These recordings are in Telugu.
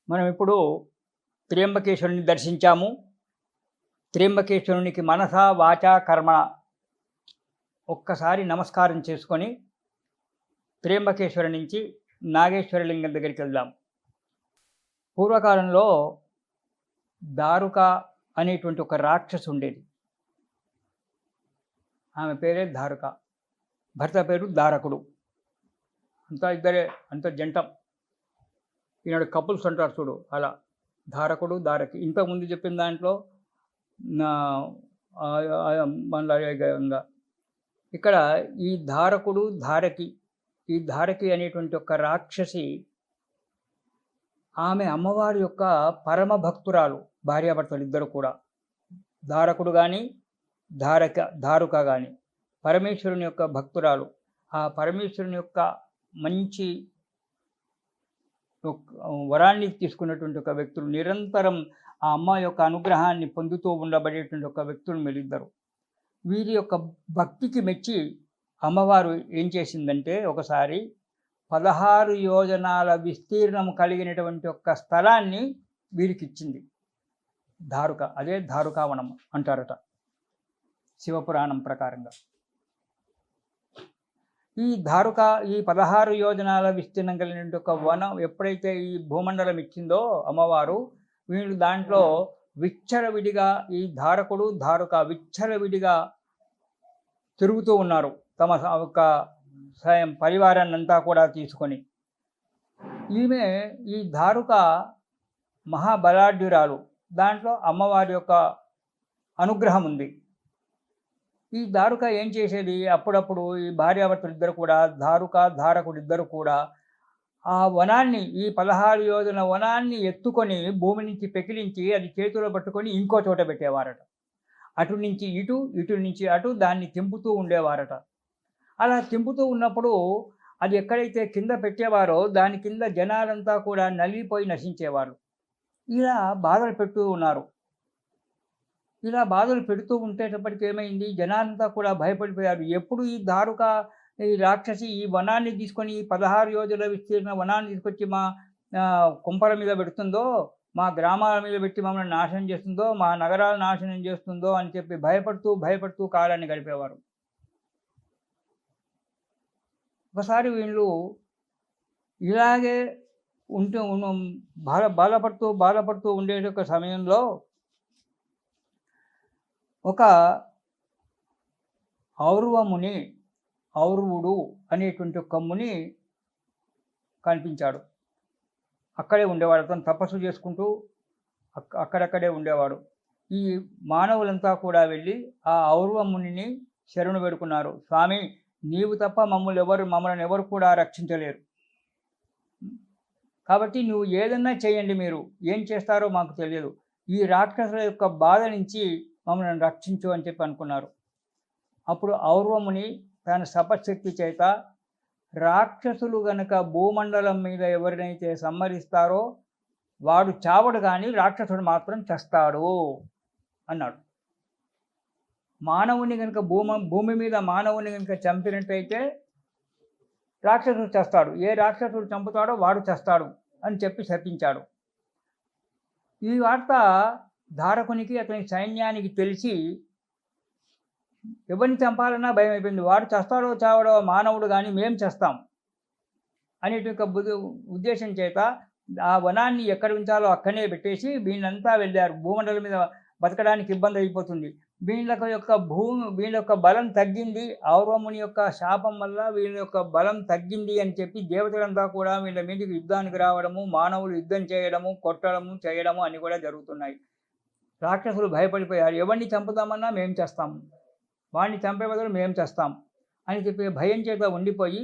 మనం ఇప్పుడు త్ర్యంబకేశ్వరుని దర్శించాము. త్ర్యంబకేశ్వరునికి మనస, వాచ, కర్మణ ఒక్కసారి నమస్కారం చేసుకొని త్ర్యంబకేశ్వరు నుంచి నాగేశ్వరలింగం దగ్గరికి వెళ్దాం. పూర్వకాలంలో దారుక అనేటువంటి ఒక రాక్షసు ఉండేది. ఆమె పేరే దారుక. భర్త పేరు దారకుడు. అంతా ఇద్దరే, అంత జంటం. ఈనాడు కపుల్స్ అంటారు చూడు, అలా ధారకుడు దారకి. ఇంతకుముందు చెప్పిన దాంట్లో మళ్ళా ఇక్కడ ఈ ధారకుడు ధారకి, ఈ ధారకి అనేటువంటి ఒక రాక్షసి ఆమె అమ్మవారి యొక్క పరమ భక్తురాలు. భార్యాభర్తలు ఇద్దరు కూడా, ధారకుడు కానీ దారుక కానీ పరమేశ్వరుని యొక్క భక్తురాలు. ఆ పరమేశ్వరుని యొక్క మంచి వరాన్ని తీసుకున్నటువంటి ఒక వ్యక్తులు, నిరంతరం ఆ అమ్మ యొక్క అనుగ్రహాన్ని పొందుతూ ఉండబడేటువంటి ఒక వ్యక్తులు వీళ్ళిద్దరు. వీరి యొక్క భక్తికి మెచ్చి అమ్మవారు ఏం చేసిందంటే, ఒకసారి 16 యోజనాల విస్తీర్ణం కలిగినటువంటి ఒక స్థలాన్ని వీరికి ఇచ్చింది. దారుక, అదే దారుకావనం అంటారట శివపురాణం ప్రకారంగా. ఈ దారుక, ఈ 16 యోజనాల విస్తీర్ణం కలిగినటువంటి ఒక వనం ఎప్పుడైతే ఈ భూమండలం ఇచ్చిందో అమ్మవారు, వీళ్ళు దాంట్లో విచ్చలవిడిగా, ఈ ధారకుడు దారుక విచ్చలవిడిగా తిరుగుతూ ఉన్నారు తమ ఒక పరివారాన్ని అంతా కూడా తీసుకొని. ఈమె, ఈ దారుక మహాబలాఢ్యురాలు. దాంట్లో అమ్మవారి యొక్క అనుగ్రహం ఉంది. ఈ దారుక ఏం చేసేది, అప్పుడప్పుడు ఈ భార్యాభర్తలు ఇద్దరు కూడా, దారుక ధారకుడు ఇద్దరు కూడా ఆ వనాన్ని, ఈ 16 యోజన వనాన్ని ఎత్తుకొని భూమి నుంచి పెకిలించి అది చేతిలో పట్టుకొని ఇంకో చోట పెట్టేవారట. అటు నుంచి ఇటు, ఇటు నుంచి అటు దాన్ని తింపుతూ ఉండేవారట. అలా తింపుతూ ఉన్నప్పుడు అది ఎక్కడైతే కింద పెట్టేవారో దాని కింద జనాలంతా కూడా నలిగిపోయి నశించేవారు. ఇలా బాధలు పెడుతూ ఉన్నారు. ఇలా బాధలు పెడుతూ ఉండేటప్పటికి ఏమైంది, జనాలంతా కూడా భయపడిపోయారు. ఎప్పుడు ఈ దారుక, ఈ రాక్షసి ఈ వనాన్ని తీసుకొని, ఈ 16 యోజన విస్తీర్ణ వనాన్ని తీసుకొచ్చి మా కుంపల మీద పెడుతుందో, మా గ్రామాల మీద పెట్టి మమ్మల్ని నాశనం చేస్తుందో, మా నగరాలు నాశనం చేస్తుందో అని చెప్పి భయపడుతూ కాలాన్ని గడిపేవారు. ఒకసారి వీళ్ళు ఇలాగే ఉంటూ బాధపడుతూ ఉండే ఒక సమయంలో ఒక ఔర్వముని, ఔర్వుడు అనేటువంటి ఒక ముని కనిపించాడు. అక్కడే ఉండేవాడు. అతను తపస్సు చేసుకుంటూ అక్కడక్కడే ఉండేవాడు. ఈ మానవులంతా కూడా వెళ్ళి ఆ ఔర్వమునిని శరణు వేడుకున్నారు. స్వామి, నీవు తప్ప మమ్మల్ని ఎవరు కూడా రక్షించలేరు. కాబట్టి నువ్వు ఏదన్నా చేయండి, మీరు ఏం చేస్తారో మాకు తెలియదు. ఈ రాక్షసుల యొక్క బాధ నుంచి మమ్మల్ని రక్షించు అని చెప్పి అనుకున్నారు. అప్పుడు ఔర్వముని తన తపశక్తి చేత, రాక్షసులు గనక భూమండలం మీద ఎవరినైతే సంహరిస్తారో వాడు చావడు, కానీ రాక్షసుడు మాత్రం చస్తాడు అన్నాడు. మానవుని కనుక భూమి మీద మానవుని కనుక చంపినట్టయితే రాక్షసుడు చస్తాడు, ఏ రాక్షసుడు చంపుతాడో వాడు చస్తాడు అని చెప్పి శపించాడు. ఈ వార్త ధారకునికి, అతని సైన్యానికి తెలిసి ఎవరిని చంపాలన్నా భయం అయిపోయింది. వాడు చస్తాడో చావడో మానవుడు, కానీ మేం చేస్తాం అనేటువంటి ఉద్దేశం చేత ఆ వనాన్ని ఎక్కడ ఉంచాలో అక్కడనే పెట్టేసి వీళ్ళంతా వెళ్ళారు. భూమండలం మీద బతకడానికి ఇబ్బంది అయిపోతుంది, వీళ్ళ యొక్క బలం తగ్గింది, ఔర్వముని యొక్క శాపం వల్ల వీళ్ళ యొక్క బలం తగ్గింది అని చెప్పి దేవతలంతా కూడా వీళ్ళ మీదకి యుద్ధానికి రావడము, మానవులు యుద్ధం చేయడము, కొట్టడము, చేయడము అన్నీ కూడా జరుగుతున్నాయి. రాక్షసులు భయపడిపోయారు. ఎవరిని చంపుతామన్నా మేము చేస్తాము, వాడిని చంపే బదులు మేము చేస్తాం అని చెప్పి భయం చేత ఉండిపోయి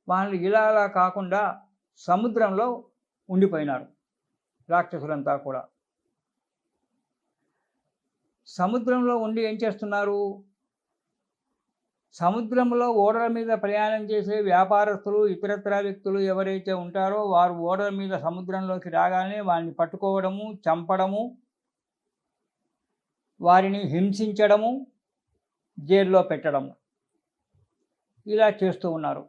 వాళ్ళు ఇలా కాకుండా సముద్రంలో ఉండిపోయినారు రాక్షసులంతా కూడా. సముద్రంలో ఉండి ఏం చేస్తున్నారు, సముద్రంలో ఓడల మీద ప్రయాణం చేసే వ్యాపారస్తులు, ఇతరత్ర వ్యక్తులు ఎవరైతే ఉంటారో వారు ఓడల మీద సముద్రంలోకి రాగానే వారిని పట్టుకోవడము, చంపడము, వారిని హింసించడము, జైల్లో పెట్టడము, ఇలా చేస్తూ ఉన్నారు.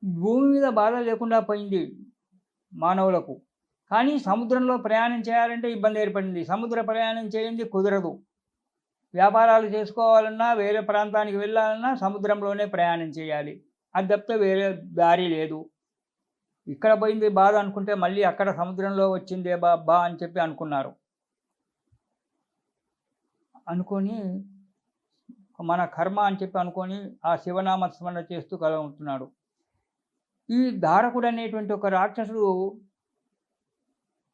భూమి మీద బాధ లేకుండా పోయింది. మానవులకు. కానీ సముద్రంలో ప్రయాణం చేయాలంటే ఇబ్బంది ఏర్పడింది. సముద్ర ప్రయాణం చేయంది కుదరదు. వ్యాపారాలు చేసుకోవాలన్నా, వేరే ప్రాంతానికి వెళ్ళాలన్నా సముద్రంలోనే ప్రయాణం చేయాలి. అది తప్పితే వేరే దారి లేదు. ఇక్కడ పోయింది బాధ అనుకుంటే మళ్ళీ అక్కడ సముద్రంలో వచ్చిందే అబ్బా అని చెప్పి అనుకున్నారు. అనుకోని మన కర్మ అని చెప్పి అనుకోని ఆ శివనామ స్మరణ చేస్తూ కలుగుతున్నాడు. ఈ ధారకుడు అనేటువంటి ఒక రాక్షసుడు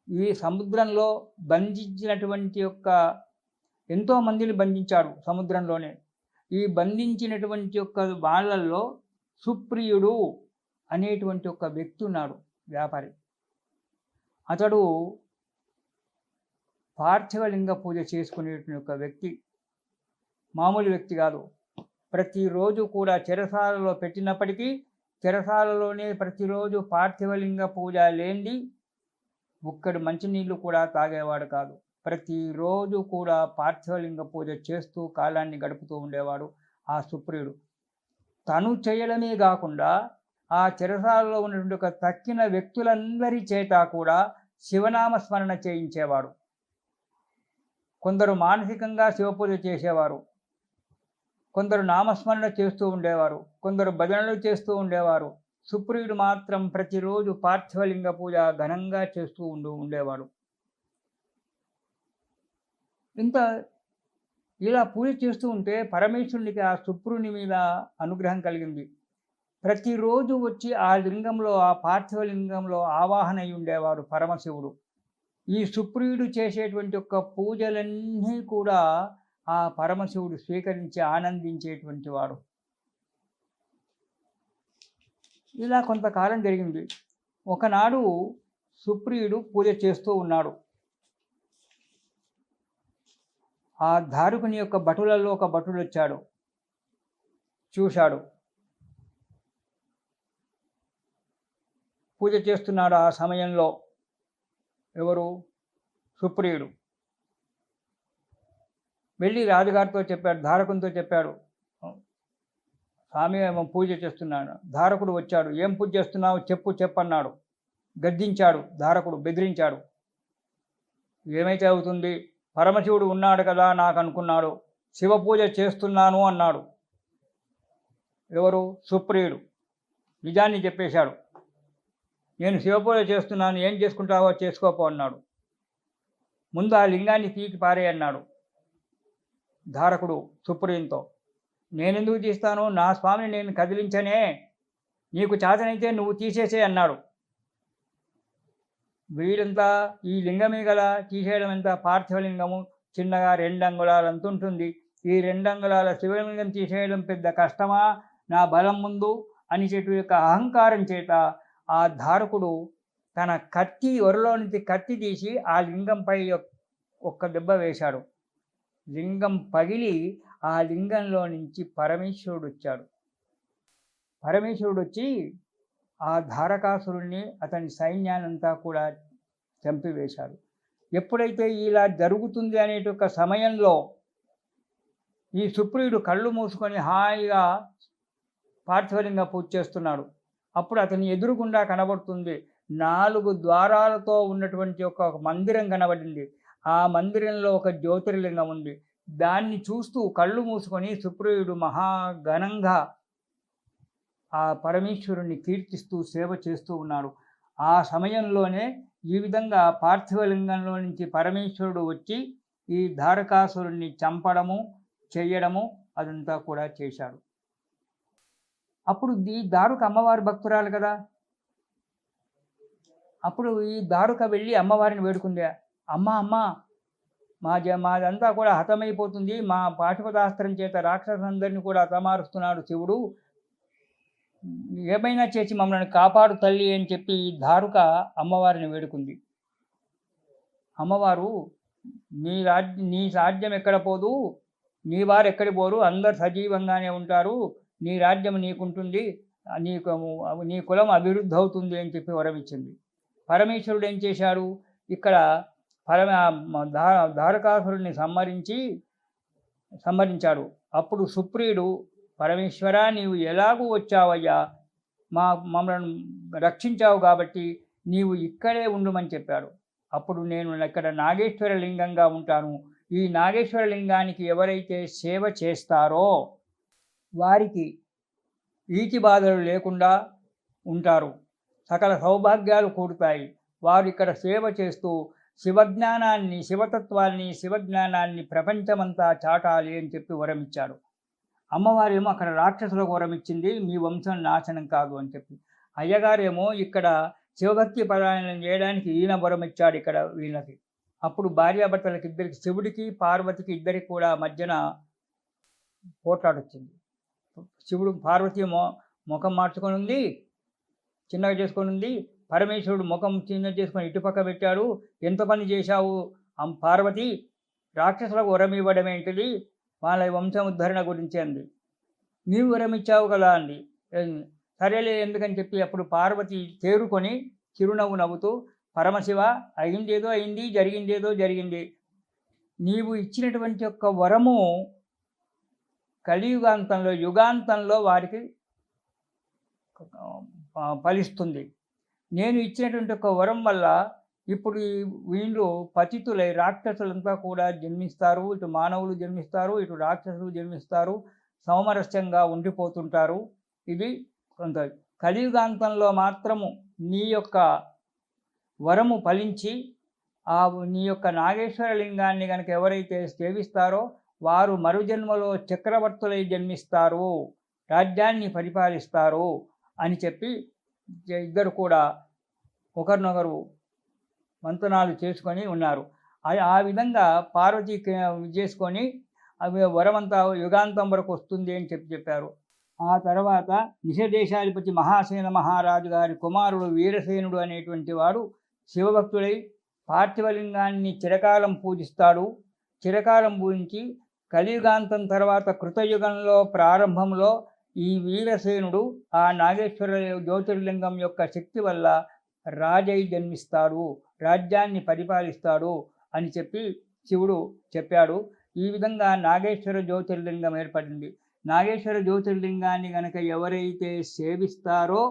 ఈ సముద్రంలో బంధించినటువంటి యొక్క ఎంతో మందిని బంధించాడు సముద్రంలోనే. ఈ బంధించినటువంటి యొక్క వాళ్ళల్లో సుప్రియుడు అనేటువంటి ఒక వ్యక్తి ఉన్నాడు, వ్యాపారి. అతడు పార్థివలింగ పూజ చేసుకునేటువంటి ఒక వ్యక్తి, మామూలు వ్యక్తి కాదు. ప్రతిరోజు కూడా చెరసాలలో పెట్టినప్పటికీ చెరసాలలోనే ప్రతిరోజు పార్థివలింగ పూజ లేనిది ఒక్కడు మంచినీళ్ళు కూడా తాగేవాడు కాదు. ప్రతిరోజు కూడా పార్థివలింగ పూజ చేస్తూ కాలాన్ని గడుపుతూ ఉండేవాడు ఆ సుప్రియుడు. తను చేయడమే కాకుండా ఆ చెరసాలలో ఉన్నటువంటి ఒక తక్కిన వ్యక్తులందరి చేత కూడా శివనామ స్మరణ చేయించేవాడు. కొందరు మానసికంగా శివపూజ చేసేవారు, కొందరు నామస్మరణ చేస్తూ ఉండేవారు, కొందరు భజనలు చేస్తూ ఉండేవారు. సుప్రియుడు మాత్రం ప్రతిరోజు పార్థివలింగ పూజ ఘనంగా చేస్తూ ఉండేవాడు. ఇంత ఇలా పూజ చేస్తూ ఉంటే పరమేశ్వరునికి ఆ సుప్రుని మీద అనుగ్రహం కలిగింది. ప్రతిరోజు వచ్చి ఆ లింగంలో, ఆ పార్థివలింగంలో ఆవాహన అయి ఉండేవాడు పరమశివుడు. ఈ సుప్రియుడు చేసేటువంటి యొక్క పూజలన్నీ కూడా ఆ పరమశివుడు స్వీకరించి ఆనందించేటువంటి వాడు. ఇలా కొంతకాలం జరిగింది. ఒకనాడు సుప్రియుడు పూజ చేస్తూ ఉన్నాడు. ఆ ధారుకుని యొక్క భటులలో ఒక భటుడు వచ్చాడు, చూశాడు. పూజ చేస్తున్నాడు ఆ సమయంలో. ఎవరు? సుప్రియుడు. వెళ్ళి రాజుగారితో చెప్పాడు, ధారకునితో చెప్పాడు, స్వామి ఏమో పూజ చేస్తున్నాడు. ధారకుడు వచ్చాడు. ఏం పూజ చేస్తున్నావు, చెప్పన్నాడు. గద్దించాడు ధారకుడు, బెదిరించాడు. ఏమైతే అవుతుంది, పరమశివుడు ఉన్నాడు కదా నాకు అనుకున్నాడు, శివ పూజ చేస్తున్నాను అన్నాడు. ఎవరు? సుప్రియుడు. నిజాన్ని చెప్పేశాడు. నేను శివపూజ చేస్తున్నాను, ఏం చేసుకుంటావో చేసుకోపో అన్నాడు. ముందు ఆ లింగాన్ని పీకి పారే అన్నాడు ధారకుడు సుప్రియునితో. నేనెందుకు తీస్తాను, నా స్వామిని నేను కదిలించనే, నీకు చేతనైతే నువ్వు తీసేసే అన్నాడు. వీడంతా ఈ లింగమే కదా తీసేయడం ఎంత, పార్థివలింగము చిన్నగా 2 అంగుళాలు అంత ఉంటుంది. ఈ 2 అంగుళాల శివలింగం తీసేయడం పెద్ద కష్టమా నా బలం ముందు అని చెప్పి యొక్క అహంకారం చేత ఆ ధారకుడు తన కత్తి, ఒరలో నుంచి కత్తి తీసి ఆ లింగంపై ఒక్క దెబ్బ వేశాడు. లింగం పగిలి ఆ లింగంలో నుంచి పరమేశ్వరుడు వచ్చాడు. పరమేశ్వరుడు వచ్చి ఆ ధారకాసురుణ్ణి, అతని సైన్యానంతా కూడా చంపివేశాడు. ఎప్పుడైతే ఇలా జరుగుతుంది అనేటొక సమయంలో ఈ సుప్రియుడు కళ్ళు మూసుకొని హాయిగా పార్థివలింగ పూజ చేస్తున్నాడు. అప్పుడు అతని ఎదురుగుండా కనబడుతుంది 4 ద్వారాలతో ఉన్నటువంటి ఒక మందిరం కనబడింది. ఆ మందిరంలో ఒక జ్యోతిర్లింగం ఉంది. దాన్ని చూస్తూ కళ్ళు మూసుకొని సుప్రియుడు మహాఘనంగా ఆ పరమేశ్వరుణ్ణి కీర్తిస్తూ సేవ చేస్తూ ఉన్నాడు. ఆ సమయంలోనే ఈ విధంగా పార్థివలింగంలో నుంచి పరమేశ్వరుడు వచ్చి ఈ ధారకాసురుణ్ణి చంపడము, చేయడము అదంతా కూడా చేశాడు. అప్పుడు ఈ దారుక అమ్మవారి భక్తురాలు కదా. అప్పుడు ఈ దారుక వెళ్ళి అమ్మవారిని వేడుకుంది. అమ్మ మాదంతా కూడా హతమైపోతుంది, మా పాశుపతాస్త్రం చేత రాక్షసులందరినీ కూడా హతమారుస్తున్నాడు శివుడు, ఏమైనా చేసి మమ్మల్ని కాపాడు తల్లి అని చెప్పి ఈ దారుక అమ్మవారిని వేడుకుంది. అమ్మవారు నీ రాజ్యం ఎక్కడ పోదు, నీ వారు ఎక్కడి పోరు, అందరు సజీవంగానే ఉంటారు, నీ రాజ్యం నీకుంటుంది, నీ కులం అభివృద్ధి అవుతుంది అని చెప్పి వరమిచ్చింది. పరమేశ్వరుడు ఏం చేశాడు, ఇక్కడ ధారకాసురుడిని సంహరించాడు. అప్పుడు సుప్రియుడు, పరమేశ్వర నీవు ఎలాగూ వచ్చావయ్యా, మమ్మల్ని రక్షించావు కాబట్టి నీవు ఇక్కడే ఉండమని చెప్పాడు. అప్పుడు నేను ఇక్కడ నాగేశ్వర లింగంగా ఉంటాను. ఈ నాగేశ్వర లింగానికి ఎవరైతే సేవ చేస్తారో వారికి ఈతి బాధలు లేకుండా ఉంటారు. సకల సౌభాగ్యాలు కూడుతాయి. వారు ఇక్కడ సేవ చేస్తూ శివజ్ఞానాన్ని, శివతత్వాన్ని, శివజ్ఞానాన్ని ప్రపంచమంతా చాటాలి అని చెప్పి వరమిచ్చాడు. అమ్మవారేమో అక్కడ రాక్షసులకు వరమిచ్చింది, మీ వంశం నాశనం కాదు అని చెప్పి. అయ్యగారేమో ఇక్కడ శివభక్తి పరాయణం చేయడానికి ఈయన వరమిచ్చాడు ఇక్కడ వీళ్ళకి. అప్పుడు భార్యాభర్తలకి ఇద్దరికి, శివుడికి పార్వతికి ఇద్దరికి కూడా మధ్యన పోట్లాడొచ్చింది. శివుడు పార్వతి ముఖం మార్చుకొని ఉంది, చిన్నగా చేసుకొని ఉంది. పరమేశ్వరుడు ముఖం చిన్న చేసుకొని ఇటుపక్క పెట్టాడు. ఎంత పని చేశావు పార్వతి, రాక్షసులకు వరం ఇవ్వడం ఏంటిది, వాళ్ళ వంశోద్ధరణ గురించి అంది. నీవు వరం ఇచ్చావు కదా అంది. సరేలే ఎందుకని చెప్పి అప్పుడు పార్వతి తేరుకొని చిరునవ్వు నవ్వుతూ, పరమశివ, అయిందేదో అయింది, జరిగిందేదో జరిగింది. నీవు ఇచ్చినటువంటి యొక్క వరము కలియుగాంతంలో, యుగాంతంలో వారికి ఫలిస్తుంది. నేను ఇచ్చినటువంటి ఒక వరం వల్ల ఇప్పుడు వీళ్ళు పతితులై రాక్షసులంతా కూడా జన్మిస్తారు. ఇటు మానవులు జన్మిస్తారు, ఇటు రాక్షసులు జన్మిస్తారు, సౌమరస్యంగా ఉండిపోతుంటారు. ఇది కొంత కలియుగాంతంలో మాత్రము నీ యొక్క వరము ఫలించి నీ యొక్క నాగేశ్వర లింగాన్ని కనుక ఎవరైతే సేవిస్తారో వారు మరుజన్మలో చక్రవర్తులై జన్మిస్తారు, రాజ్యాన్ని పరిపాలిస్తారు అని చెప్పి ఇద్దరు కూడా ఒకరినొకరు మంతనాలు చేసుకొని ఉన్నారు. ఆ విధంగా పార్వతి చేసుకొని అవి వరమంతా యుగాంతం వరకు వస్తుంది అని చెప్పారు. ఆ తర్వాత నిషదేశాధిపతి మహాసేన మహారాజు గారి కుమారుడు వీరసేనుడు అనేటువంటి వాడు శివభక్తుడై పార్థివలింగాన్ని చిరకాలం పూజిస్తాడు. చిరకాలం పూజించి కలియుగాంతం తర్వాత కృతయుగంలో ప్రారంభంలో ఈ వీరసేనుడు ఆ నాగేశ్వర జ్యోతిర్లింగం యొక్క శక్తి వల్ల రాజై జన్మిస్తాడు, రాజ్యాన్ని పరిపాలిస్తాడు అని చెప్పి శివుడు చెప్పాడు. ఈ విధంగా నాగేశ్వర జ్యోతిర్లింగం ఏర్పడింది. నాగేశ్వర జ్యోతిర్లింగాన్ని గనక ఎవరైతే సేవిస్తారో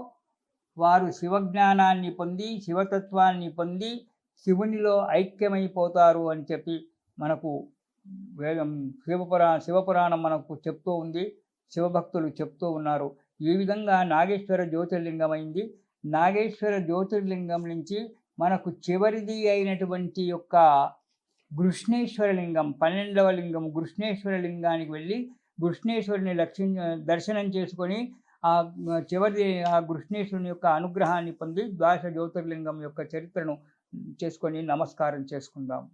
వారు శివజ్ఞానాన్ని పొంది, శివతత్వాన్ని పొంది శివునిలో ఐక్యమైపోతారు అని చెప్పి మనకు వేదం శివపురాణం మనకు చెప్తూ ఉంది, శివభక్తులు చెప్తూ ఉన్నారు. ఈ విధంగా నాగేశ్వర జ్యోతిర్లింగం అయింది. నాగేశ్వర జ్యోతిర్లింగం నుంచి మనకు చివరిది అయినటువంటి యొక్క గృష్ణేశ్వర లింగం, 12వ లింగం గృష్ణేశ్వర లింగానికి వెళ్ళి గృష్ణేశ్వరుని దర్శనం చేసుకొని ఆ చివరి ఆ గృష్ణేశ్వరుని యొక్క అనుగ్రహాన్ని పొంది ద్వాదశ జ్యోతిర్లింగం యొక్క చరిత్రను చేసుకొని నమస్కారం చేసుకుందాం.